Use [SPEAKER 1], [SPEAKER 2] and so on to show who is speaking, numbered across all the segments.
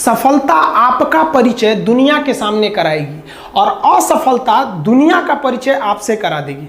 [SPEAKER 1] सफलता आपका परिचय दुनिया के सामने कराएगी और असफलता दुनिया का परिचय आपसे करा देगी।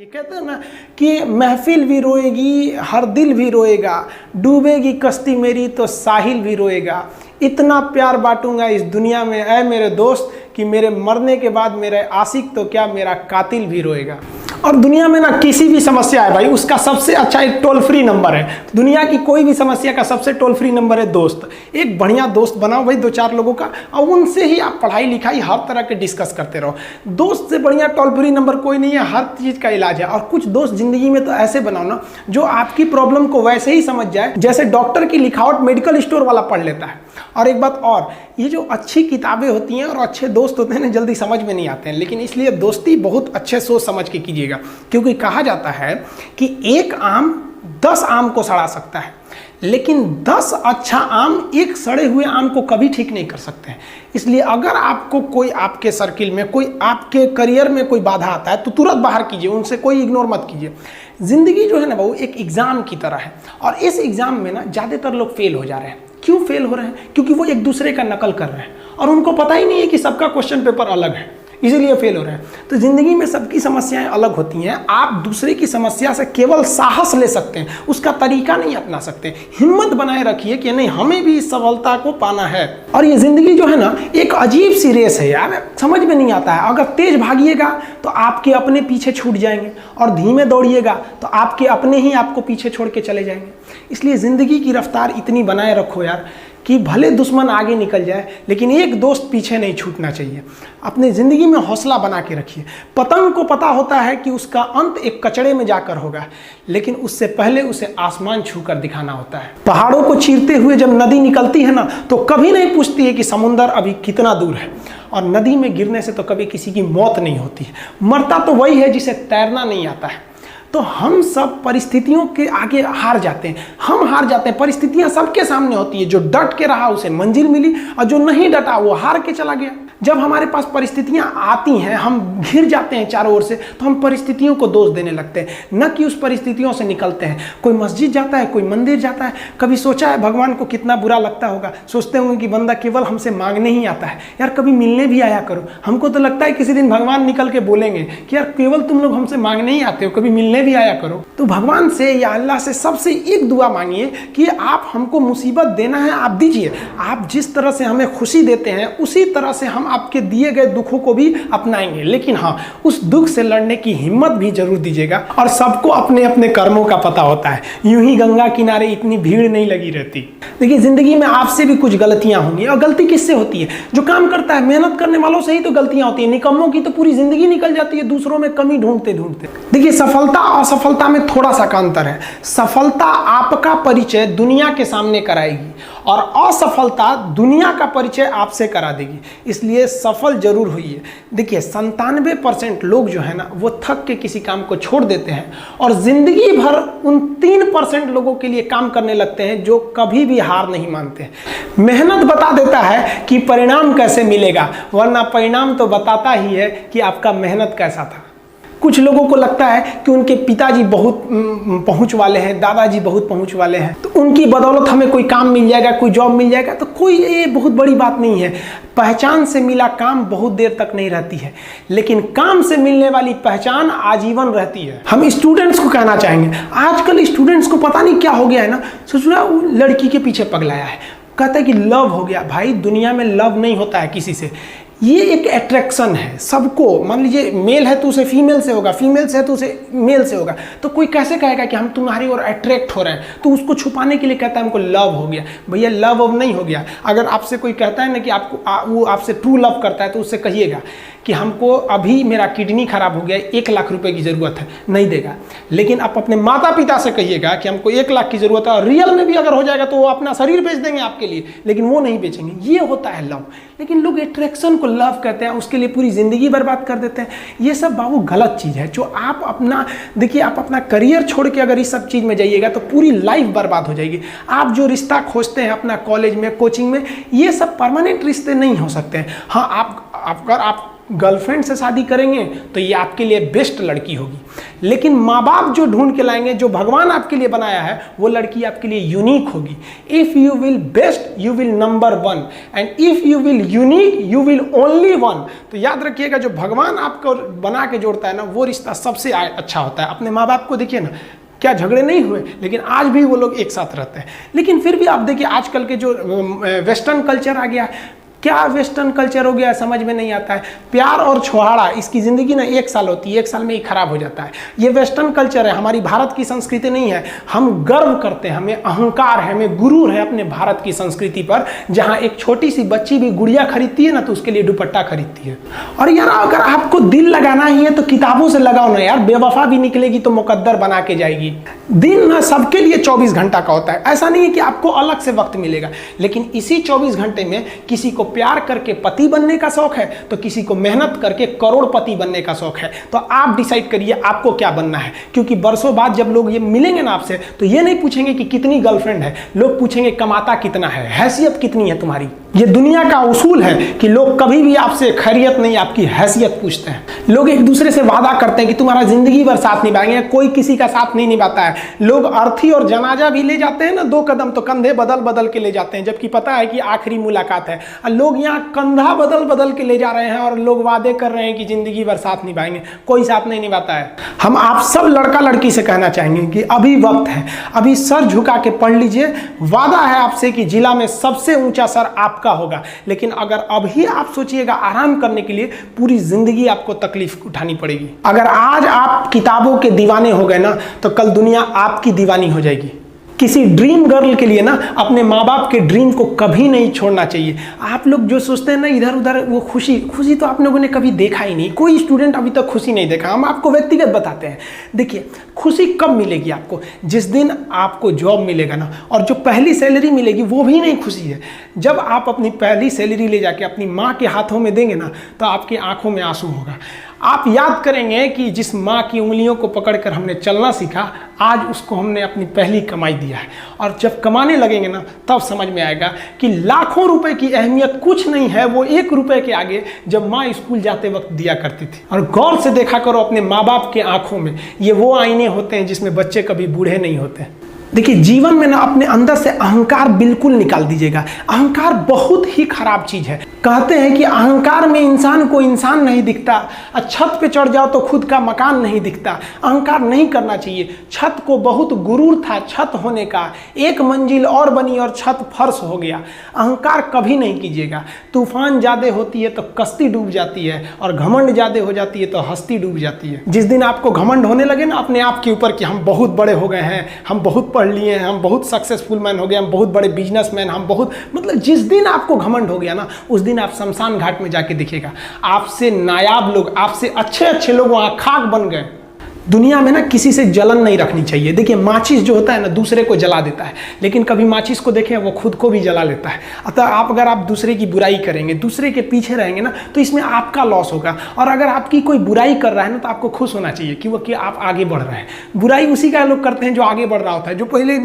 [SPEAKER 1] कहते हैं ना कि महफिल भी रोएगी, हर दिल भी रोएगा, डूबेगी कश्ती मेरी तो साहिल भी रोएगा। इतना प्यार बांटूंगा इस दुनिया में ऐ मेरे दोस्त कि मेरे मरने के बाद मेरे आशिक तो क्या मेरा कातिल भी रोएगा। और दुनिया में ना किसी भी समस्या है भाई, उसका सबसे अच्छा एक टोल फ्री नंबर है। दुनिया की कोई भी समस्या का सबसे टोल फ्री नंबर है दोस्त। एक बढ़िया दोस्त बनाओ भाई, 2-4 लोगों का, और उनसे ही आप पढ़ाई लिखाई हर तरह के डिस्कस करते रहो। दोस्त से बढ़िया टोल फ्री नंबर कोई नहीं है, हर चीज़ का इलाज है। और कुछ दोस्त जिंदगी में तो ऐसे बनाओ ना जो आपकी प्रॉब्लम को वैसे ही समझ जाए जैसे डॉक्टर की लिखावट मेडिकल स्टोर वाला पढ़ लेता है। और एक बात और, ये जो अच्छी किताबें होती हैं और अच्छे दोस्त होते हैं ना, जल्दी समझ में नहीं आते हैं। लेकिन इसलिए दोस्ती बहुत अच्छे सोच समझ के कीजिएगा, क्योंकि कहा जाता है कि एक आम 10 आम को सड़ा सकता है, लेकिन 10 अच्छा आम एक सड़े हुए आम को कभी ठीक नहीं कर सकते हैं। इसलिए अगर आपको कोई आपके सर्किल में, कोई आपके करियर में कोई बाधा आता है तो तुरंत बाहर कीजिए, उनसे कोई इग्नोर मत कीजिए। ज़िंदगी जो है ना वो एक एग्ज़ाम की तरह है, और इस एग्ज़ाम में ना ज़्यादातर लोग फेल हो जा रहे हैं। क्यों फेल हो रहे हैं? क्योंकि वो एक दूसरे का नकल कर रहे हैं और उनको पता ही नहीं है कि सबका क्वेश्चन पेपर अलग है, इसीलिए फेल हो रहे हैं। तो ज़िंदगी में सबकी समस्याएं अलग होती हैं। आप दूसरे की समस्या से केवल साहस ले सकते हैं, उसका तरीका नहीं अपना सकते। हिम्मत बनाए रखिए कि नहीं, हमें भी इस सफलता को पाना है। और ये ज़िंदगी जो है ना एक अजीब सी रेस है यार, समझ में नहीं आता है। अगर तेज भागिएगा तो आपके अपने पीछे छूट जाएंगे, और धीमे दौड़िएगा तो आपके अपने ही आपको पीछे छोड़ के चले जाएंगे। इसलिए ज़िंदगी की रफ्तार इतनी बनाए रखो यार कि भले दुश्मन आगे निकल जाए लेकिन एक दोस्त पीछे नहीं छूटना चाहिए। अपने ज़िंदगी में हौसला बना के रखिए। पतंग को पता होता है कि उसका अंत एक कचड़े में जाकर होगा, लेकिन उससे पहले उसे आसमान छूकर दिखाना होता है। पहाड़ों को चीरते हुए जब नदी निकलती है ना तो कभी नहीं पूछती है कि समुंदर अभी कितना दूर है, और नदी में गिरने से तो कभी किसी की मौत नहीं होती है। मरता तो वही है जिसे तैरना नहीं आता है। तो हम सब परिस्थितियों के आगे हार जाते हैं, हम हार जाते हैं। परिस्थितियां सबके सामने होती है, जो डट के रहा उसे मंजिल मिली, और जो नहीं डटा वो हार के चला गया। जब हमारे पास परिस्थितियां आती हैं, हम घिर जाते हैं चारों ओर से, तो हम परिस्थितियों को दोष देने लगते हैं, न कि उस परिस्थितियों से निकलते हैं। कोई मस्जिद जाता है, कोई मंदिर जाता है, कभी सोचा है भगवान को कितना बुरा लगता होगा? सोचते होंगे कि बंदा केवल हमसे मांगने ही आता है, यार कभी मिलने भी आया करो। हमको तो लगता है किसी दिन भगवान निकल के बोलेंगे कि यार केवल तुम लोग हमसे मांगने ही आते हो, कभी मिलने भी आया करो। तो भगवान से या अल्लाह से सबसे एक दुआ मांगिए कि आप हमको मुसीबत देना है, आप दीजिए। आप जिस तरह से हमें खुशी देते हैं उसी तरह से हम आपके दिए गए दुखों को भी अपनाएंगे, लेकिन हाँ, उस दुख से लड़ने की हिम्मत भी जरूर दीजिएगा। और सबको अपने अपने कर्मों का पता होता है, यूं ही गंगा किनारे इतनी भीड़ नहीं लगी रहती। देखिए ज़िंदगी में आपसे भी कुछ गलतियां होंगी, और गलती किससे होती है? जो काम करता है, मेहनत करने वालों से ही तो गलतियां होती है। निकम्मों की तो पूरी जिंदगी निकल जाती है दूसरों में कमी ढूंढते ढूंढते। देखिए सफलता और असफलता में थोड़ा सा का अंतर है। सफलता आपका परिचय दुनिया के सामने कराएगी और असफलता दुनिया का परिचय आपसे करा देगी। इसलिए सफल जरूर होइए। देखिए 97% लोग जो है ना वो थक के किसी काम को छोड़ देते हैं, और जिंदगी भर उन 3% लोगों के लिए काम करने लगते हैं जो कभी भी हार नहीं मानते। मेहनत बता देता है कि परिणाम कैसे मिलेगा, वरना परिणाम तो बताता ही है कि आपका मेहनत कैसा था। कुछ लोगों को लगता है कि उनके पिताजी बहुत पहुंच वाले हैं, दादाजी बहुत पहुंच वाले हैं, तो उनकी बदौलत हमें कोई काम मिल जाएगा, कोई जॉब मिल जाएगा। तो कोई ये बहुत बड़ी बात नहीं है। पहचान से मिला काम बहुत देर तक नहीं रहती है, लेकिन काम से मिलने वाली पहचान आजीवन रहती है। हम स्टूडेंट्स को कहना चाहेंगे, आजकल स्टूडेंट्स को पता नहीं क्या हो गया है ना, सोचना वो लड़की के पीछे पगलाया है, कहता है कि लव हो गया। भाई दुनिया में लव नहीं होता है किसी से, ये एक अट्रैक्शन है सबको। मान लीजिए मेल है तो उसे फीमेल से होगा, फीमेल से है तो उसे मेल से होगा। तो कोई कैसे कहेगा कि हम तुम्हारी ओर अट्रैक्ट हो रहे हैं? तो उसको छुपाने के लिए कहता है हमको लव हो गया। भैया लव अब नहीं हो गया। अगर आपसे कोई कहता है ना कि आपको वो आपसे ट्रू लव करता है, तो उससे कहिएगा कि हमको अभी मेरा किडनी खराब हो गया, 1 लाख रुपए की ज़रूरत है, नहीं देगा। लेकिन आप अपने माता पिता से कहिएगा कि हमको 1 लाख की ज़रूरत है, और रियल में भी अगर हो जाएगा तो वो अपना शरीर बेच देंगे आपके लिए, लेकिन वो नहीं बेचेंगे। ये होता है लव। लेकिन लोग अट्रैक्शन को लव कहते हैं, उसके लिए पूरी ज़िंदगी बर्बाद कर देते हैं। ये सब बाबू गलत चीज़ है। जो आप अपना देखिए, आप अपना करियर छोड़ के अगर इस सब चीज़ में जाइएगा तो पूरी लाइफ बर्बाद हो जाएगी। आप जो रिश्ता खोजते हैं अपना कॉलेज में, कोचिंग में, ये सब परमानेंट रिश्ते नहीं हो सकते हैं। हाँ, आप गर्लफ्रेंड से शादी करेंगे तो ये आपके लिए बेस्ट लड़की होगी, लेकिन माँ बाप जो ढूंढ के लाएंगे, जो भगवान आपके लिए बनाया है, वो लड़की आपके लिए यूनिक होगी। If you will best you will number one, and if you will unique you will only one. तो याद रखिएगा, जो भगवान आपको बना के जोड़ता है ना, वो रिश्ता सबसे अच्छा होता है। अपने माँ बाप को देखिए ना, क्या झगड़े नहीं हुए, लेकिन आज भी वो लोग एक साथ रहते हैं। लेकिन फिर भी आप देखिए, आजकल के जो वेस्टर्न कल्चर आ गया, क्या वेस्टर्न कल्चर हो गया समझ में नहीं आता है। प्यार और छोहाड़ा, इसकी ज़िंदगी ना 1 साल होती है, 1 साल में ही खराब हो जाता है। ये वेस्टर्न कल्चर है, हमारी भारत की संस्कृति नहीं है। हम गर्व करते हैं, हमें अहंकार है, हमें गुरूर है अपने भारत की संस्कृति पर, जहाँ एक छोटी सी बच्ची भी गुड़िया खरीदती है ना, तो उसके लिए दुपट्टा खरीदती है। और यार, अगर आपको दिल लगाना ही है तो किताबों से लगाओ ना यार, बेवफा भी निकलेगी तो मुकद्दर बना के जाएगी। दिन ना सबके लिए 24 घंटा का होता है, ऐसा नहीं है कि आपको अलग से वक्त मिलेगा, लेकिन इसी 24 घंटे में किसी को प्यार करके पति बनने का शौक है, तो किसी को मेहनत करके करोड़पति बनने का शौक है। तो आप डिसाइड करिए आपको क्या बनना है, क्योंकि बरसों बाद जब लोग ये मिलेंगे ना आपसे, तो ये नहीं पूछेंगे कि कितनी गर्लफ्रेंड है, लोग पूछेंगे कमाता कितना है, हैसियत कितनी है तुम्हारी। ये दुनिया का उसूल है कि लोग कभी भी आपसे खैरियत नहीं, आपकी हैसियत पूछते हैं। लोग एक दूसरे से वादा करते हैं कि तुम्हारा जिंदगी भर साथ निभाएंगे, कोई किसी का साथ नहीं निभाता है। लोग अर्थी और जनाजा भी ले जाते हैं ना 2 कदम, तो कंधे बदल बदल के ले जाते हैं, जबकि पता है कि आखिरी मुलाकात है। और लोग यहाँ कंधा बदल बदल के ले जा रहे हैं और लोग वादे कर रहे हैं कि जिंदगी भर साथ निभाएंगे, कोई साथ नहीं निभाता है। हम आप सब लड़का लड़की से कहना चाहेंगे कि अभी वक्त है, अभी सर झुका के पढ़ लीजिए। वादा है आपसे कि जिला में सबसे ऊंचा सर आपका होगा, लेकिन अगर अभी आप सोचिएगा आराम करने के लिए, पूरी जिंदगी आपको तकलीफ उठानी पड़ेगी। अगर आज आप किताबों के दीवाने हो गए ना, तो कल दुनिया आपकी दीवानी हो जाएगी। किसी ड्रीम गर्ल के लिए ना अपने माँ बाप के ड्रीम को कभी नहीं छोड़ना चाहिए। आप लोग जो सोचते हैं ना इधर उधर, वो खुशी तो आप लोगों ने कभी देखा ही नहीं। कोई स्टूडेंट अभी तक खुशी नहीं देखा। हम आपको व्यक्तिगत बताते हैं। देखिए, खुशी कब मिलेगी आपको? जिस दिन आपको जॉब मिलेगा ना, और जो पहली सैलरी मिलेगी वो भी नहीं खुशी है। जब आप अपनी पहली सैलरी ले जाके अपनी माँ के हाथों में देंगे ना, तो आपकी आंखों में आंसू होगा। आप याद करेंगे कि जिस माँ की उंगलियों को पकड़कर हमने चलना सीखा, आज उसको हमने अपनी पहली कमाई दिया है। और जब कमाने लगेंगे ना, तब समझ में आएगा कि लाखों रुपए की अहमियत कुछ नहीं है, वो 1 रुपए के आगे जब माँ स्कूल जाते वक्त दिया करती थी। और गौर से देखा करो अपने माँ बाप के आंखों में, ये वो आईने होते हैं जिसमें बच्चे कभी बूढ़े नहीं होते। देखिए, जीवन में ना अपने अंदर से अहंकार बिल्कुल निकाल दीजिएगा। अहंकार बहुत ही खराब चीज़ है। कहते हैं कि अहंकार में इंसान को इंसान नहीं दिखता, छत पे चढ़ जाओ तो खुद का मकान नहीं दिखता। अहंकार नहीं करना चाहिए। छत को बहुत गुरूर था छत होने का, 1 मंजिल और बनी और छत फर्श हो गया। अहंकार कभी नहीं कीजिएगा। तूफान ज़्यादा होती है तो कश्ती डूब जाती है, और घमंड ज़्यादा हो जाती है तो हस्ती डूब जाती है। जिस दिन आपको घमंड होने लगे ना अपने आप के ऊपर कि हम बहुत बड़े हो गए हैं, हम बहुत पढ़ लिए हैं, हम बहुत सक्सेसफुल मैन हो गए, हम बहुत बड़े बिजनेसमैन, हम बहुत, मतलब जिस दिन आपको घमंड हो गया ना, उस दिन आप शमशान घाट में जाके देखिएगा, आपसे नायाब लोग, आपसे अच्छे अच्छे लोग वहां खाक बन गए। दुनिया में ना किसी से जलन नहीं रखनी चाहिए। देखिए, माचिस जो होता है ना दूसरे को जला देता है, लेकिन कभी माचिस को देखें वो खुद को भी जला लेता है। अतः अगर आप दूसरे की बुराई करेंगे, दूसरे के पीछे रहेंगे ना, तो इसमें आपका लॉस होगा। और अगर आपकी कोई बुराई कर रहा है ना, तो आपको खुश होना चाहिए कि आप आगे बढ़ रहे हैं। बुराई उसी का लोग करते हैं जो आगे बढ़ रहा होता है। जो पहले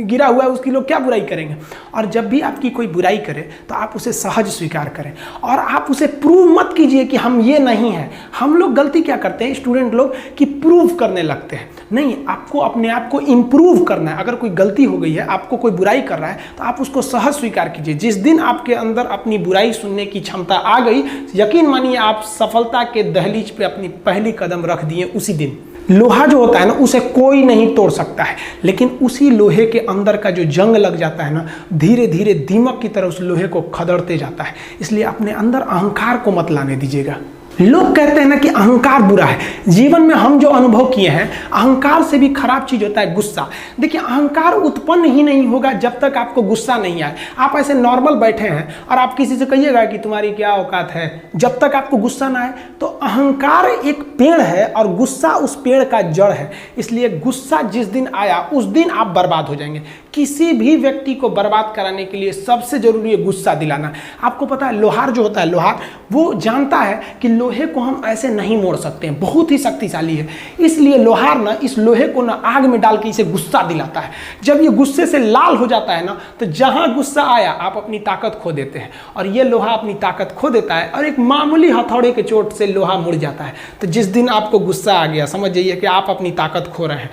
[SPEAKER 1] गिरा हुआ है उसकी लोग क्या बुराई करेंगे। और जब भी आपकी कोई बुराई करे तो आप उसे सहज स्वीकार करें, और आप उसे प्रूव मत कीजिए कि हम ये नहीं हैं। हम लोग गलती क्या करते हैं स्टूडेंट लोग, कि प्रूव करने लगते हैं। नहीं, आपको अपने आप को इम्प्रूव करना है। अगर कोई गलती हो गई है, आपको कोई बुराई कर रहा है, तो आप उसको सहज स्वीकार कीजिए। जिस दिन आपके अंदर अपनी बुराई सुनने की क्षमता आ गई, यकीन मानिए आप सफलता के दहलीज पे अपनी पहली कदम रख दिए उसी दिन। लोहा जो होता है ना, उसे कोई नहीं तोड़ सकता है, लेकिन उसी लोहे के अंदर का जो जंग लग जाता है ना, धीरे धीरे दीमक की तरह उस लोहे को खदड़ते जाता है। इसलिए अपने अंदर अहंकार को मत लाने दीजिएगा। लोग कहते हैं ना कि अहंकार बुरा है। जीवन में हम जो अनुभव किए हैं, अहंकार से भी खराब चीज होता है गुस्सा। देखिए, अहंकार उत्पन्न ही नहीं होगा जब तक आपको गुस्सा नहीं आए। आप ऐसे नॉर्मल बैठे हैं और आप किसी से कहिएगा कि तुम्हारी क्या औकात है, जब तक आपको गुस्सा ना आए। तो अहंकार एक पेड़ है और गुस्सा उस पेड़ का जड़ है। इसलिए गुस्सा जिस दिन आया उस दिन आप बर्बाद हो जाएंगे। किसी भी व्यक्ति को बर्बाद कराने के लिए सबसे जरूरी है गुस्सा दिलाना। आपको पता है लोहार जो होता है, लोहार वो जानता है कि लोहे को हम ऐसे नहीं मोड़ सकते हैं, बहुत ही शक्तिशाली है। इसलिए लोहार ना इस लोहे को ना आग में डाल के इसे गुस्सा दिलाता है। जब ये गुस्से से लाल हो जाता है ना, तो जहां गुस्सा आया आप अपनी ताकत खो देते हैं, और ये लोहा अपनी ताकत खो देता है और एक मामूली हथौड़े के चोट से लोहा मुड़ जाता है। तो जिस दिन आपको गुस्सा आ गया, समझ जाइए कि आप अपनी ताकत खो रहे हैं।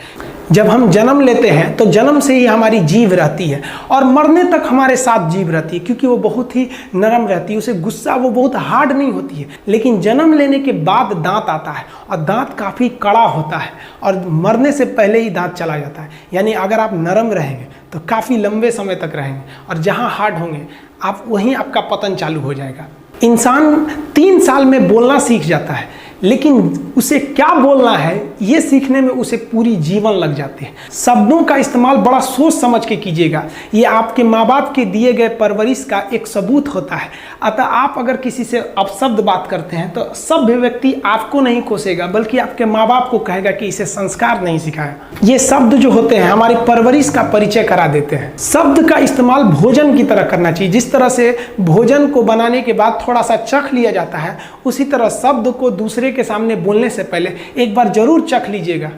[SPEAKER 1] जब हम जन्म लेते हैं तो जन्म से ही हमारी जीभ रहती है और मरने तक हमारे साथ जीभ रहती है, क्योंकि वो बहुत ही नरम रहती है, उसे गुस्सा वो बहुत हार्ड नहीं होती है। लेकिन जन्म लेने के बाद दांत आता है और दांत काफ़ी कड़ा होता है और मरने से पहले ही दांत चला जाता है। यानी अगर आप नरम रहेंगे तो काफ़ी लंबे समय तक रहेंगे, और जहाँ हार्ड होंगे आप वहीं आपका पतन चालू हो जाएगा। इंसान 3 साल में बोलना सीख जाता है, लेकिन उसे क्या बोलना है ये सीखने में उसे पूरी जीवन लग जाती है। शब्दों का इस्तेमाल बड़ा सोच समझ के कीजिएगा, ये आपके माँ बाप के दिए गए परवरिश का एक सबूत होता है। अतः आप अगर किसी से अपशब्द बात करते हैं तो सभ्य व्यक्ति आपको नहीं कोसेगा, बल्कि आपके माँ बाप को कहेगा कि इसे संस्कार नहीं सिखाया। ये शब्द जो होते हैं हमारी परवरिश का परिचय करा देते हैं। शब्द का इस्तेमाल भोजन की तरह करना चाहिए। जिस तरह से भोजन को बनाने के बाद थोड़ा सा चख लिया जाता है, उसी तरह शब्द को दूसरे के सामने बोलने से पहले एक बार जरूर चख लीजिएगा।